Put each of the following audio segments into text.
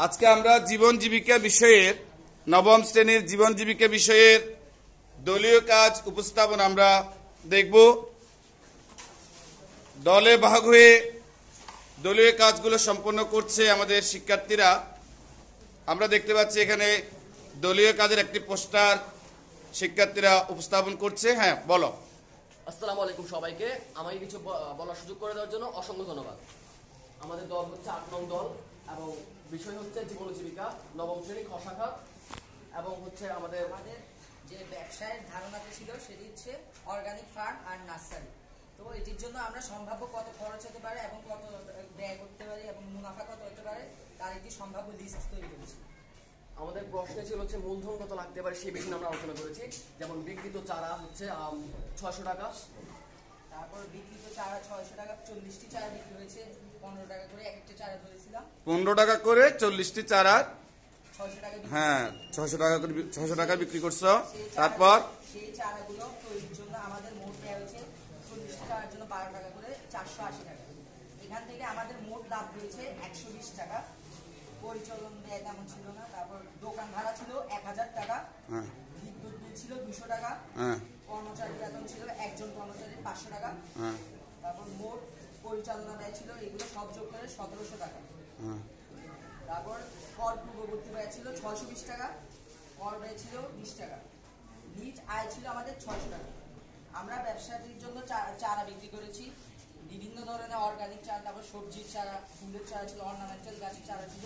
আজকে আমরা জীবন জীবিকা বিষয়ের নবম শ্রেণীর জীবন জীবিকা বিষয়ের দলীয় কাজ উপস্থাপন আমরা দেখব। দলে ভাগ হয়ে দলীয় কাজগুলো সম্পন্ন করছে আমাদের শিক্ষার্থীরা। আমরা দেখতে পাচ্ছি এখানে দলীয় কাজের একটি পোস্টার শিক্ষার্থীরা উপস্থাপন করছে। হ্যাঁ, বলো। আসসালামু আলাইকুম সবাইকে। আমাকে কিছু বলার সুযোগ করে দেওয়ার জন্য অসংখ্য ধন্যবাদ। আমাদের দল হচ্ছে ৮ নং দল এবং বিষয় হচ্ছে জীবন জীবিকা নবম শ্রেণী খ শাখা এবং হচ্ছে আমাদের যে ব্যবসায়ের ধারণাটা ছিল সেটি হচ্ছে অর্গানিক ফার্ম আর নার্সারি। তো এটির জন্য আমরা সম্ভাব্য কত খরচ হতে পারে এবং কত ব্যয় করতে পারি এবং মুনাফা কত হতে পারে তার একটি সম্ভাব্য লিস্ট তৈরি করেছি। আমাদের প্রশ্নে ছিল হচ্ছে মূলধন কত লাগতে পারে সেই বিষয়ে আমরা আলোচনা করেছি। যেমন বিক্রিত চারা হচ্ছে ৬০০ টাকা, তারপর বিক্রিত চারা ৬০০ টাকা, ৪০টি চারা বিক্রি হয়েছে ১৫ টাকা করে, এক একটা চারা ধরেছিলাম ১৫ টাকা করে ৪০টি চারা। ৬০০ টাকা। হ্যাঁ, ৬০০ টাকা বিক্রি করছো। তারপর সেই চারাগুলো তৈরির জন্য আমাদের মোট ব্যয় হয়েছে ৪০টি চারার জন্য ১২ টাকা করে, ৪৮০ টাকা। এখান থেকে আমাদের মোট লাভ হয়েছে ১২০ টাকা। পরিচালন ব্যয় তেমন ছিল না। তারপর দোকান ভাড়া ছিল ১০০০ টাকা, বিদ্যুৎ বিল ছিল ২০০ টাকা, কর্মচারী বেতন ছিল একজন কর্মচারীর ৫০০ টাকা। তারপর মোট পরিচালনা ব্যয় ছিল এগুলো সব যোগ করে ১৭০০ টাকা। তারপর কর পূর্ববর্তী ব্যয় ছিল ৬২০ টাকা, কর ব্যয় ছিল ২০ টাকা, নিজ আয় ছিল আমাদের ৬০০ টাকা। আমরা ব্যবসাটির জন্য চারা বিক্রি করেছি, বিভিন্ন ধরনের অর্গানিক চারা, তারপর সবজির চারা, ফুলের চারা ছিল, অর্নামেন্টাল গাছের চারা ছিল।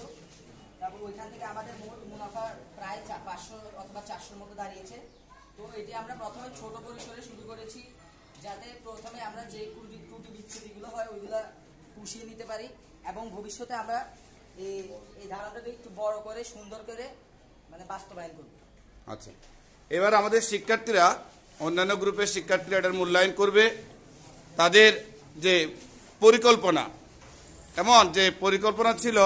তারপর ওইখান থেকে আমাদের মোট মুনাফা প্রায় ৫০০ অথবা ৪০০-র মতো দাঁড়িয়েছে। তো এটি আমরা প্রথমে ছোট পরিসরে শুরু করেছি, যাতে প্রথমে আমরা যে ত্রুটি বিচ্ছুতিগুলো হয় ওইগুলো পুষিয়ে নিতে পারি এবং ভবিষ্যতে আমরা এই ধারণাটাকে একটু বড় করে সুন্দর করে বাস্তবায়ন করব। আচ্ছা, এবার আমাদের শিক্ষার্থীরা, অন্যান্য গ্রুপের শিক্ষার্থীরা এটার মূল্যায়ন করবে। তাদের যে পরিকল্পনা, এমন যে পরিকল্পনা ছিল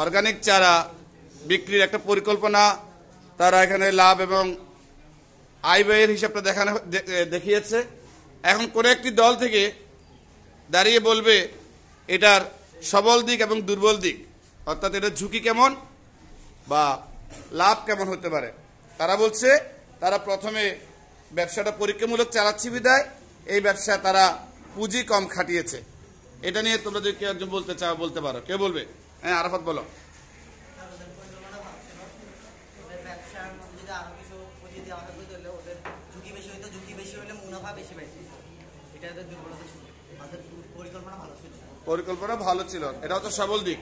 অর্গানিক চারা বিক্রির একটা পরিকল্পনা, তারা এখানে লাভ এবং আয় ব্যয়ের হিসাবটা দেখিয়েছে। এখন কোনো একটি দল থেকে দাঁড়িয়ে বলবে এটার সবল দিক এবং দুর্বল দিক, অর্থাৎ এটার ঝুঁকি কেমন বা লাভ কেমন হতে পারে। তারা বলছে তারা প্রথমে ব্যবসাটা পরীক্ষামূলক চালাচ্ছি বিদায় এই ব্যবসা তারা পুঁজি কম খাটিয়েছে। এটা নিয়ে তোমরা যদি কেউ একজন বলতে চাও বলতে পারো। কেউ বলবে? হ্যাঁ, আরাফাত বলো। পরিকল্পনা ভালো ছিল, এটা হচ্ছে সবল দিক।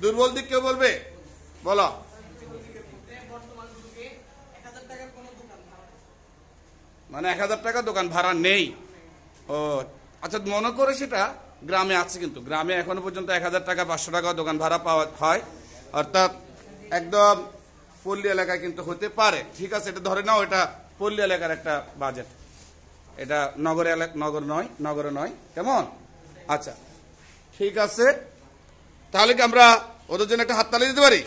দুর্বল দিক কেউ বলবে? বলো। মানে ১০০০ টাকা দোকান ভাড়া নেই। ও আচ্ছা, মনে করে সেটা গ্রামে আছে, কিন্তু গ্রামে এখনো পর্যন্ত ১০০০ টাকা ৫০০ টাকা দোকান ভাড়া পাওয়া হয়, অর্থাৎ একদম পল্লী এলাকায় কিন্তু হতে পারে। ঠিক আছে, এটা ধরে নাও এটা পল্লী এলাকার একটা বাজেট, এটা নগরে নয়। কেমন? আচ্ছা, ঠিক আছে, তাহলে কি আমরা ওদের জন্য একটা হাততালি দিতে পারি?